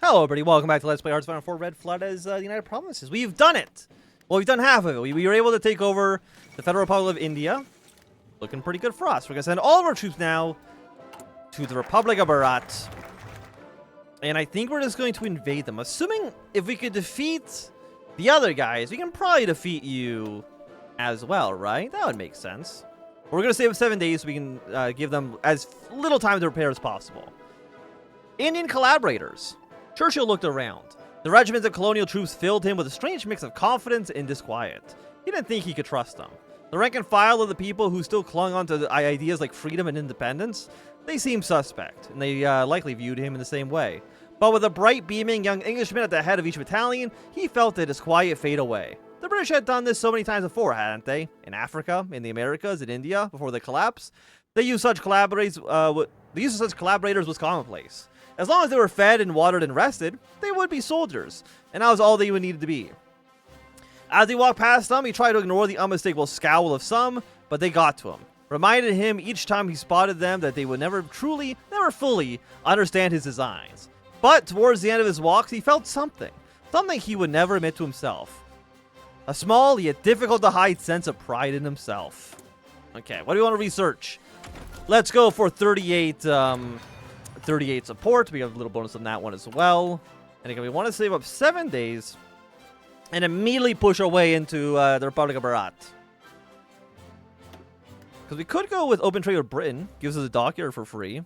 Hello everybody, welcome back to Let's Play Hearts of Iron 4 Red Flood as the United Provinces. We've done it! Well, we've done half of it. We were able to take over the Federal Republic of India. Looking pretty good for us. We're going to send all of our troops now to the Republic of Barat. And I think we're just going to invade them. Assuming if we could defeat the other guys, we can probably defeat you as well, right? That would make sense. We're going to save 7 days so we can give them as little time to repair as possible. Indian collaborators. Churchill looked around. The regiments of colonial troops filled him with a strange mix of confidence and disquiet. He didn't think he could trust them. The rank and file of the people who still clung on to ideas like freedom and independence, they seemed suspect, and they likely viewed him in the same way. But with a bright, beaming young Englishman at the head of each battalion, he felt the disquiet fade away. The British had done this so many times before, hadn't they? In Africa, in the Americas, in India, before the collapse. The use of such collaborators was commonplace. As long as they were fed and watered and rested, they would be soldiers, and that was all they would need to be. As he walked past them, he tried to ignore the unmistakable scowl of some, but they got to him. Reminded him each time he spotted them that they would never fully understand his designs. But towards the end of his walks, he felt something he would never admit to himself. A small yet difficult to hide sense of pride in himself. Okay, what do we want to research? Let's go for 38 support. We have a little bonus on that one as well. And again, we want to save up 7 days and immediately push our way into the Republic of Barat. Because we could go with open trade with Britain. Gives us a dockyard for free.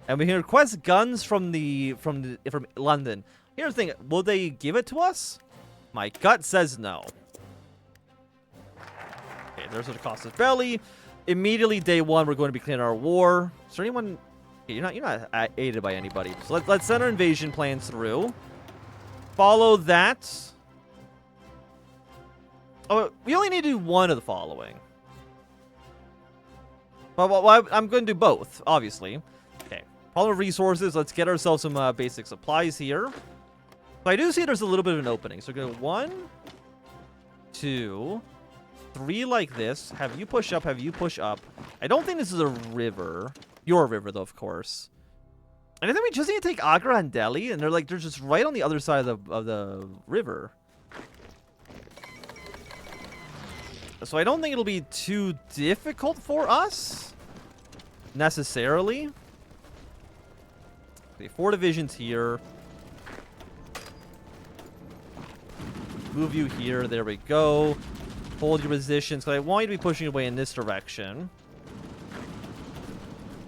And we can request guns from London. Here's the thing. Will they give it to us? My gut says no. Okay, there's what it costs us belly. Immediately, day one, we're going to be clearing our war. Is there anyone? Okay, you're not aided by anybody. So let's send our invasion plans through. Follow that. Oh, we only need to do one of the following. Well, I'm going to do both, obviously. Okay, follow resources. Let's get ourselves some basic supplies here. So I do see there's a little bit of an opening. So we're going to 1, 2, 3 like this. Have you push up, have you push up. I don't think this is a river. Your river, though, of course. And I think we just need to take Agra and Delhi, and they're just right on the other side of the river. So I don't think it'll be too difficult for us, necessarily. Okay, 4 divisions here. Move you here. There we go. Hold your positions, because I want you to be pushing away in this direction.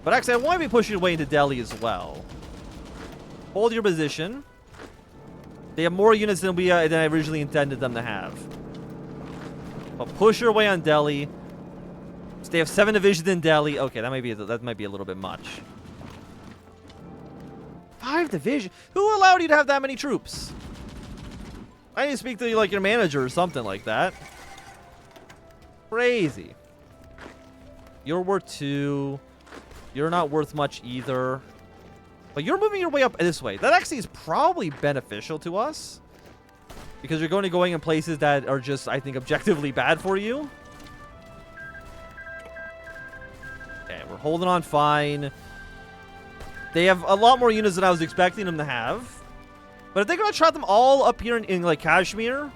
But actually, I want you to be pushing away into Delhi as well. Hold your position. They have more units than I originally intended them to have. But push your way on Delhi. So they have 7 divisions in Delhi. Okay, that might be a little bit much. 5 divisions? Who allowed you to have that many troops? I need to speak to you like your manager or something like that. Crazy. You're worth 2. You're not worth much either. But you're moving your way up this way. That actually is probably beneficial to us. Because you're going in places that are just, I think, objectively bad for you. Okay, we're holding on fine. They have a lot more units than I was expecting them to have. But if they're going to trot them all up here in like, Kashmir,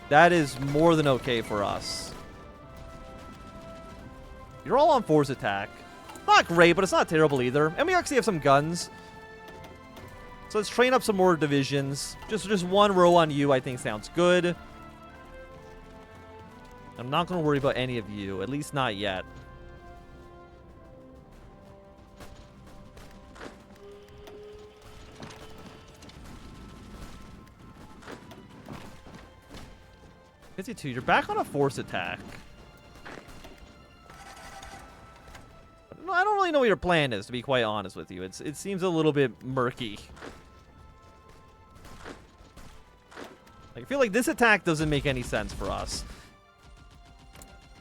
that is more than okay for us. You're all on force attack. Not great, but it's not terrible either. And we actually have some guns. So let's train up some more divisions. Just 1 row on you, I think sounds good. I'm not going to worry about any of you. At least not yet. You're back on a force attack. I don't really know what your plan is, to be quite honest with you. It seems a little bit murky. Like, I feel like this attack doesn't make any sense for us.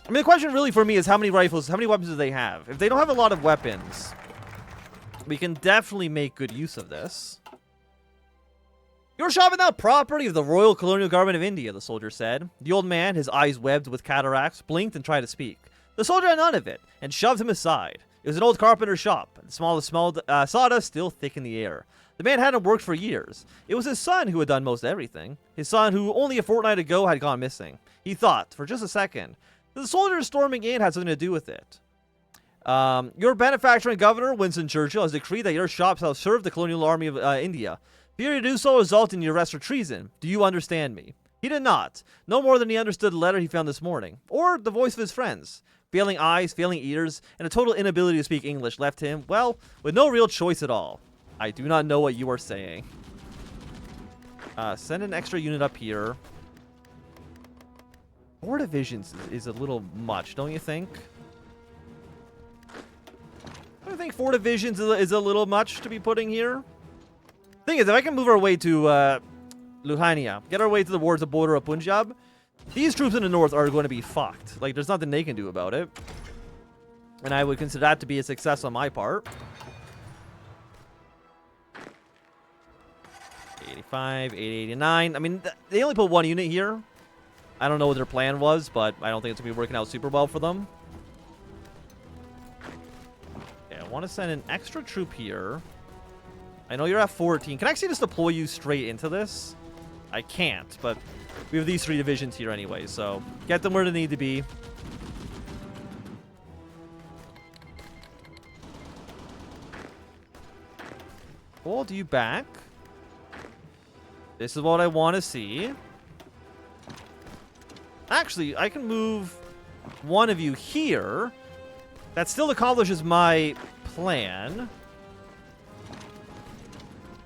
I mean, the question really for me is how many weapons do they have? If they don't have a lot of weapons, we can definitely make good use of this. You're shopping that property of the Royal Colonial Government of India, the soldier said. The old man, his eyes webbed with cataracts, blinked and tried to speak. The soldier had none of it, and shoved him aside. It was an old carpenter's shop. The smell of sawdust still thick in the air. The man hadn't worked for years. It was his son who had done most everything. His son who only a fortnight ago had gone missing. He thought, for just a second, that the soldiers storming in had something to do with it. Your benefactor and governor, Winston Churchill, has decreed that your shop shall serve the colonial army of India. Failure to do so result in your arrest for treason. Do you understand me? He did not. No more than he understood the letter he found this morning. Or the voice of his friends. Failing eyes, failing ears, and a total inability to speak English left him, well, with no real choice at all. I do not know what you are saying. Send an extra unit up here. 4 divisions is a little much, don't you think? I think 4 divisions is a little much to be putting here. Thing is, if I can move our way to Luhania, get our way towards the border of Punjab, these troops in the north are going to be fucked. Like, there's nothing they can do about it. And I would consider that to be a success on my part. 85, 889. I mean, they only put 1 unit here. I don't know what their plan was, but I don't think it's going to be working out super well for them. Okay, I want to send an extra troop here. I know you're at 14. Can I actually just deploy you straight into this? I can't, but we have these 3 divisions here anyway, so get them where they need to be. Hold you back. This is what I want to see. Actually, I can move one of you here. That still accomplishes my plan.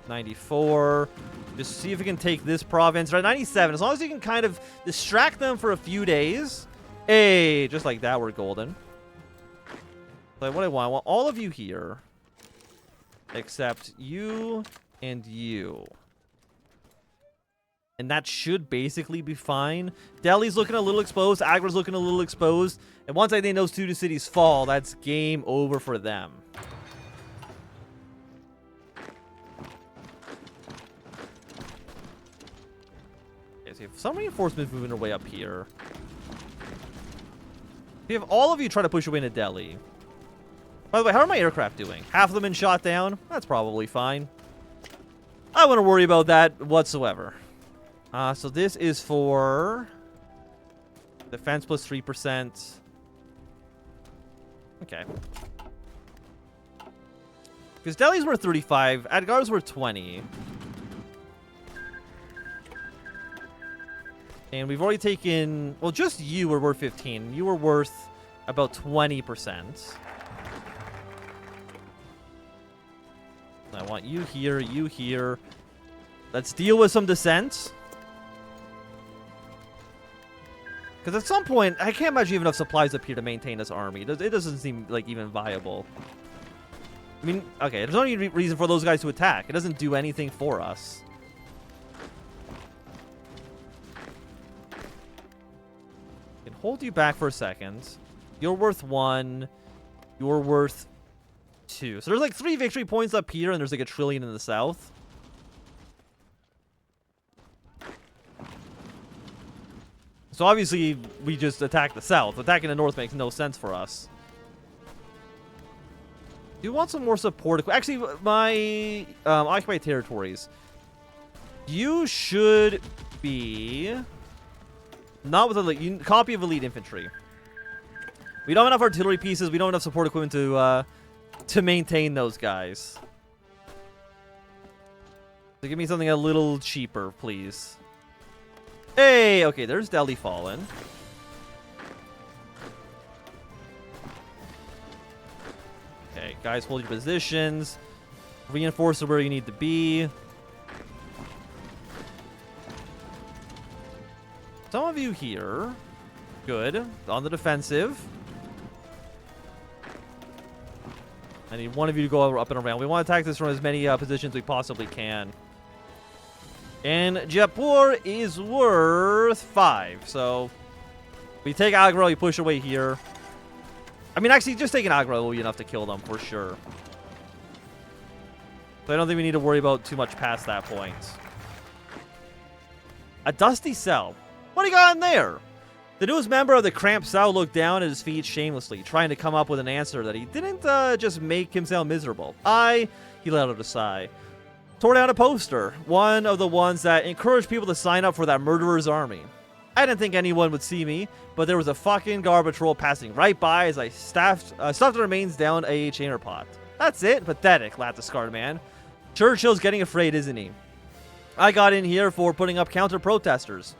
94. Just see if we can take this province. Right, 97. As long as you can kind of distract them for a few days. Hey, just like that, we're golden. So what I want all of you here. Except you and you. And that should basically be fine. Delhi's looking a little exposed. Agra's looking a little exposed. And once I think those 2 cities fall, that's game over for them. Okay, so you have some reinforcements moving their way up here. You have all of you try to push your way into Delhi. By the way, how are my aircraft doing? Half of them been shot down? That's probably fine. I wouldn't worry about that whatsoever. So this is for defense plus 3%. Okay. Because Delhi's worth 35, Adgar's worth 20. And we've already taken, well, just you were worth 15. You were worth about 20%. I want you here, you here. Let's deal with some dissent. Because at some point, I can't imagine you have enough supplies up here to maintain this army. It doesn't seem like even viable. I mean, okay, there's no reason for those guys to attack. It doesn't do anything for us. I can hold you back for a second. You're worth 1. You're worth 2. So there's like 3 victory points up here, and there's like 1 trillion in the south. So obviously, we just attack the south. Attacking the north makes no sense for us. Do you want some more support? Actually, my occupied territories. You should be not with a copy of elite infantry. We don't have enough artillery pieces. We don't have enough support equipment to maintain those guys. So give me something a little cheaper, please. Hey, okay, there's Delhi fallen. Okay, guys, hold your positions. Reinforce where you need to be. Some of you here. Good. On the defensive. I need one of you to go up and around. We want to attack this from as many positions we possibly can. And Jaipur is worth 5. So we take Agra, you push away here. I mean, actually, just taking Agra will be enough to kill them for sure. So I don't think we need to worry about too much past that point. A dusty cell. What do you got in there? The newest member of the cramped cell looked down at his feet shamelessly, trying to come up with an answer that he didn't just make him sound miserable. He let out a sigh. Tore down a poster, one of the ones that encouraged people to sign up for that murderer's army. I didn't think anyone would see me, but there was a fucking garbage roll passing right by as I stuffed the remains down a chamber pot. That's it? Pathetic, laughed the scarred man. Churchill's getting afraid, isn't he? I got in here for putting up counter-posters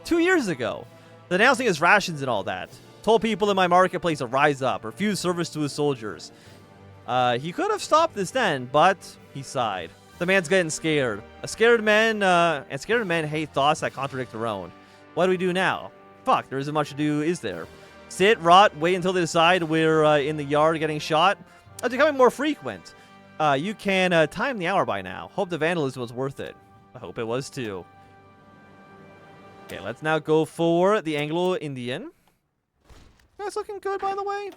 2 years ago, denouncing his rations and all that. Told people in my marketplace to rise up, refuse service to his soldiers. He could have stopped this then, but he sighed. The man's getting scared. Scared men hate thoughts that contradict their own. What do we do now? Fuck, there isn't much to do, is there? Sit, rot, wait until they decide we're in the yard getting shot? It's becoming more frequent. You can time the hour by now. Hope the vandalism was worth it. I hope it was too. Okay, let's now go for the Anglo-Indian. That's looking good, by the way.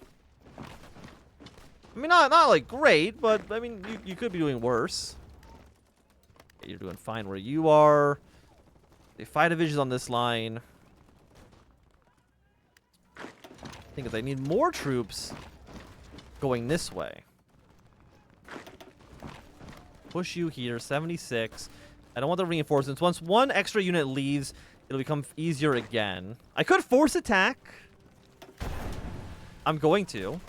I mean, not like great, but I mean, you could be doing worse. Okay, you're doing fine where you are. The 5 divisions on this line. I think they need more troops going this way. Push you here, 76. I don't want the reinforcements. Once one extra unit leaves, it'll become easier again. I could force attack. I'm going to.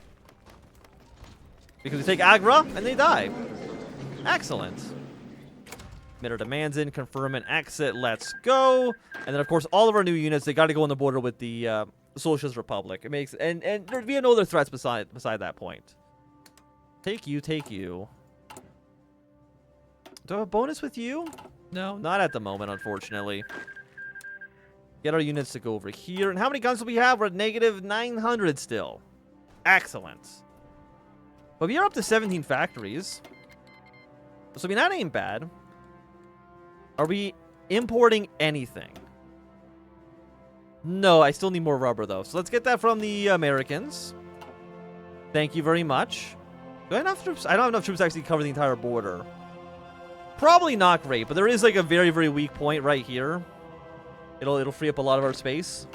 Because we take Agra, and they die. Excellent. Mid our demands in, confirm and exit, let's go. And then, of course, all of our new units, they got to go on the border with the Socialist Republic. It makes, and there'd be no other threats beside that point. Take you. Do I have a bonus with you? No, not at the moment, unfortunately. Get our units to go over here. And how many guns do we have? We're at negative 900 still. Excellent. But we are up to 17 factories. So, I mean, that ain't bad. Are we importing anything? No, I still need more rubber, though. So let's get that from the Americans. Thank you very much. Do I have enough troops? I don't have enough troops to actually cover the entire border. Probably not great, but there is like a very, very weak point right here. It'll free up a lot of our space.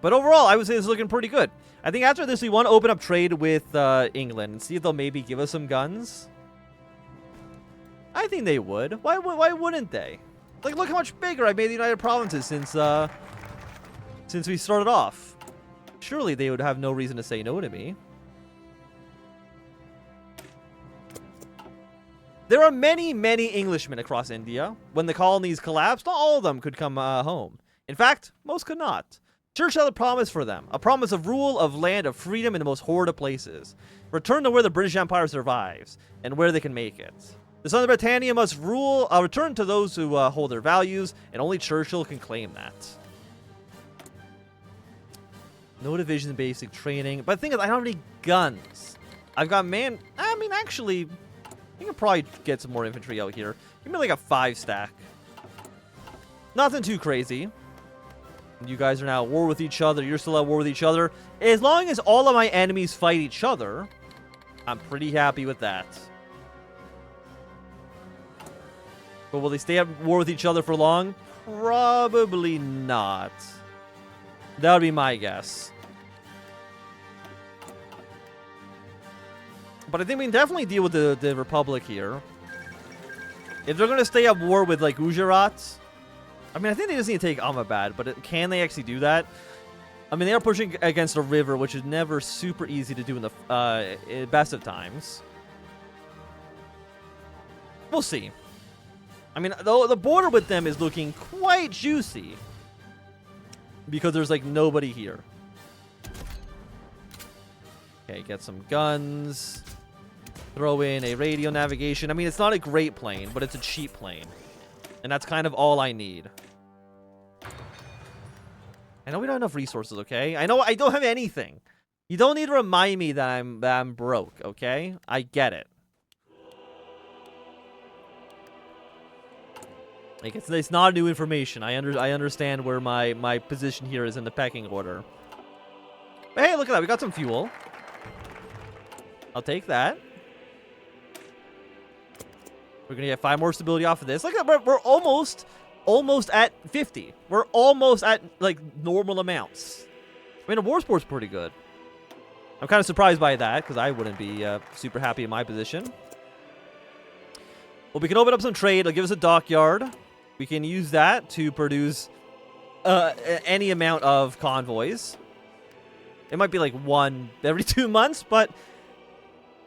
But overall, I would say this is looking pretty good. I think after this, we want to open up trade with England and see if they'll maybe give us some guns. I think they would. Why wouldn't they? Like, look how much bigger I've made the United Provinces since we started off. Surely they would have no reason to say no to me. There are many, many Englishmen across India. When the colonies collapsed, not all of them could come home. In fact, most could not. Churchill had a promise for them, a promise of rule, of land, of freedom in the most horrid of places. Return to where the British Empire survives, and where they can make it. The Sons of Britannia must return to those who hold their values, and only Churchill can claim that. No division basic training. But the thing is, I don't have any guns. I've got actually, I can probably get some more infantry out here. Give me like a 5 stack. Nothing too crazy. You guys are now at war with each other. You're still at war with each other. As long as all of my enemies fight each other, I'm pretty happy with that. But will they stay at war with each other for long? Probably not. That would be my guess. But I think we can definitely deal with the Republic here. If they're going to stay at war with, like, Gujarat, I mean, I think they just need to take Ahmedabad, but can they actually do that? I mean, they are pushing against a river, which is never super easy to do in the best of times. We'll see. I mean, the border with them is looking quite juicy. Because there's, like, nobody here. Okay, get some guns. Throw in a radio navigation. I mean, it's not a great plane, but it's a cheap plane. And that's kind of all I need. I know we don't have enough resources, okay? I know I don't have anything. You don't need to remind me that I'm broke, okay? I get it. Like, it's not new information. I understand where my position here is in the pecking order. But hey, look at that. We got some fuel. I'll take that. We're going to get 5 more stability off of this. Look at that. We're almost almost at 50. We're almost at, like, normal amounts. I mean, a war sport's pretty good. I'm kind of surprised by that, because I wouldn't be super happy in my position. Well, we can open up some trade. It'll give us a dockyard. We can use that to produce any amount of convoys. It might be like 1 every 2 months, but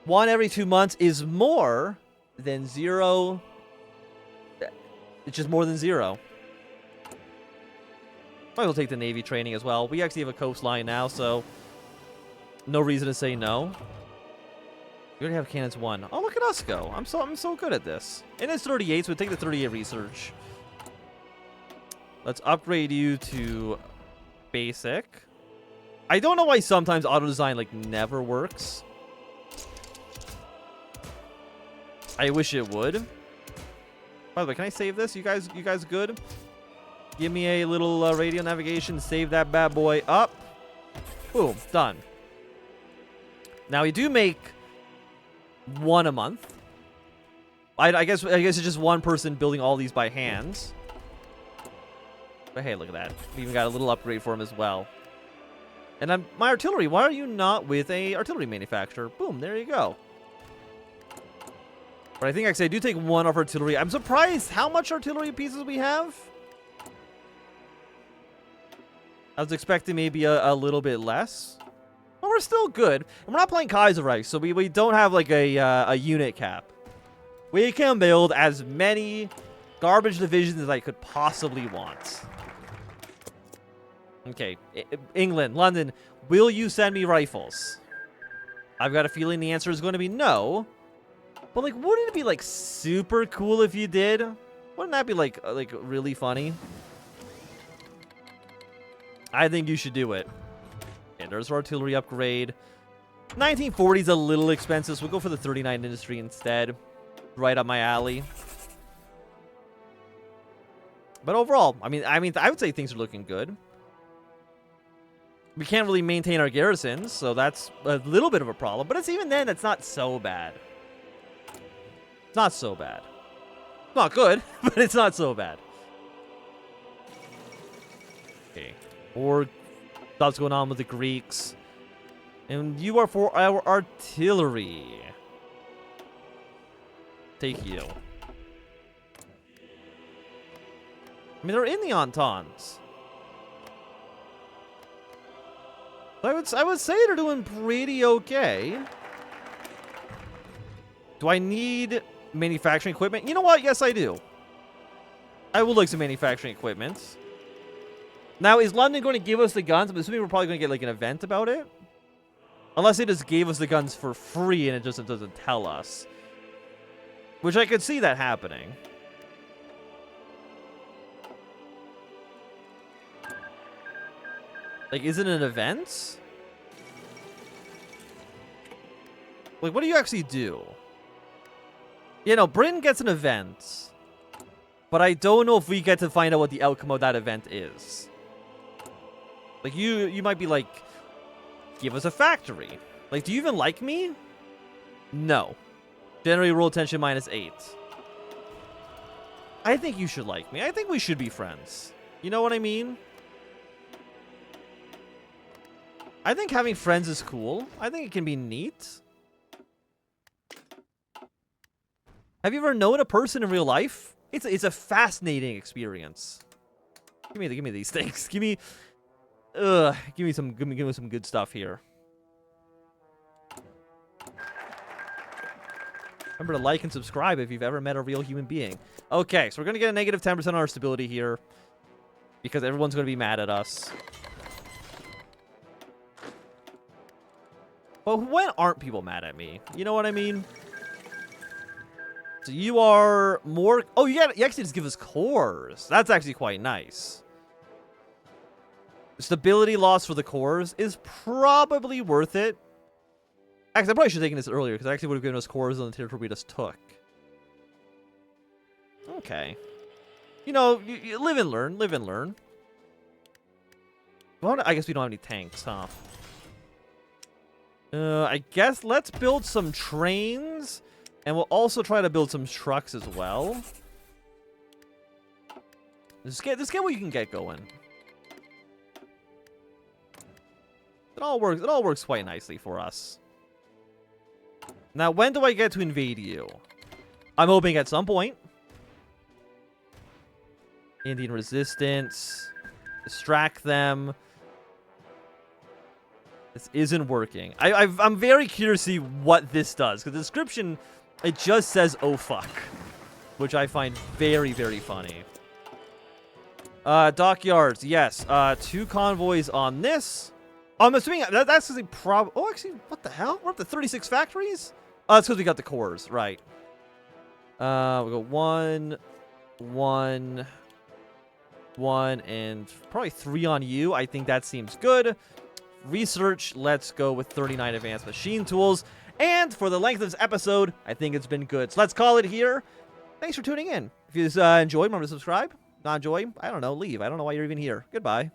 1 every 2 months is more than 0. It's just more than 0. Might as well take the Navy training as well. We actually have a coastline now, so no reason to say no. We already have cannons 1. Oh, look at us go. I'm so good at this. And it's 38, so we'll take the 38 research. Let's upgrade you to basic. I don't know why sometimes auto design like never works. I wish it would. By the way, can I save this? You guys good? Give me a little radio navigation. Save that bad boy up. Boom, done. Now we do make 1 a month. I guess it's just 1 person building all these by hand. But hey, look at that. We even got a little upgrade for him as well. And my artillery. Why are you not with a artillery manufacturer? Boom, there you go. But I think actually I do take 1 off artillery. I'm surprised how much artillery pieces we have. I was expecting maybe a little bit less. But we're still good. And we're not playing Kaiserreich, so we don't have like a unit cap. We can build as many garbage divisions as I could possibly want. Okay, England, London, will you send me rifles? I've got a feeling the answer is going to be no. But like, wouldn't it be like super cool if you did? Wouldn't that be like really funny? I think you should do it. And there's our artillery upgrade. 1940 is a little expensive, so we'll go for the 39 industry instead. Right up my alley. But overall, I mean, I would say things are looking good. We can't really maintain our garrisons, so that's a little bit of a problem. But it's even then, it's not so bad. It's not so bad. It's not good, but it's not so bad. Okay. Or stuff's going on with the Greeks. And you are for our artillery. Take you. I mean, they're in the Entente. I would say they're doing pretty okay. Do I need manufacturing equipment? You know what? Yes, I do. I will look some manufacturing equipment. Now, is London going to give us the guns? I'm assuming we're probably going to get like an event about it. Unless they just gave us the guns for free and it just doesn't tell us. Which I could see that happening. Like, is it an event? Like, what do you actually do? You know, Britain gets an event. But I don't know if we get to find out what the outcome of that event is. Like, you might be like, give us a factory. Like, do you even like me? No. Generate roll tension -8. I think you should like me. I think we should be friends. You know what I mean? I think having friends is cool. I think it can be neat. Have you ever known a person in real life? It's a fascinating experience. Give me these things. Give me some good stuff here. Remember to like and subscribe if you've ever met a real human being. Okay, so we're gonna get a negative 10% on our stability here because everyone's gonna be mad at us. But when aren't people mad at me? You know what I mean? So you are more... Oh, you actually just give us cores. That's actually quite nice. Stability loss for the cores is probably worth it. Actually, I probably should have taken this earlier, because it actually would have given us cores on the territory we just took. Okay. You know, you live and learn. Live and learn. Well, I guess we don't have any tanks, huh? I guess let's build some trains. And we'll also try to build some trucks as well. Just get what you can get going. It all works quite nicely for us. Now, when do I get to invade you? I'm hoping at some point. Indian resistance. Distract them. This isn't working. I'm very curious to see what this does. Because the description, it just says, oh fuck. Which I find very, very funny. Dockyards, yes. 2 convoys on this. I'm assuming that's because they oh, actually, what the hell? We're up to 36 factories? Oh, that's because we got the cores, right. We'll go 1, 1, 1, and probably 3 on you. I think that seems good. Research, let's go with 39 advanced machine tools. And for the length of this episode, I think it's been good. So let's call it here. Thanks for tuning in. If you enjoyed, remember to subscribe. Not enjoy, I don't know, leave. I don't know why you're even here. Goodbye.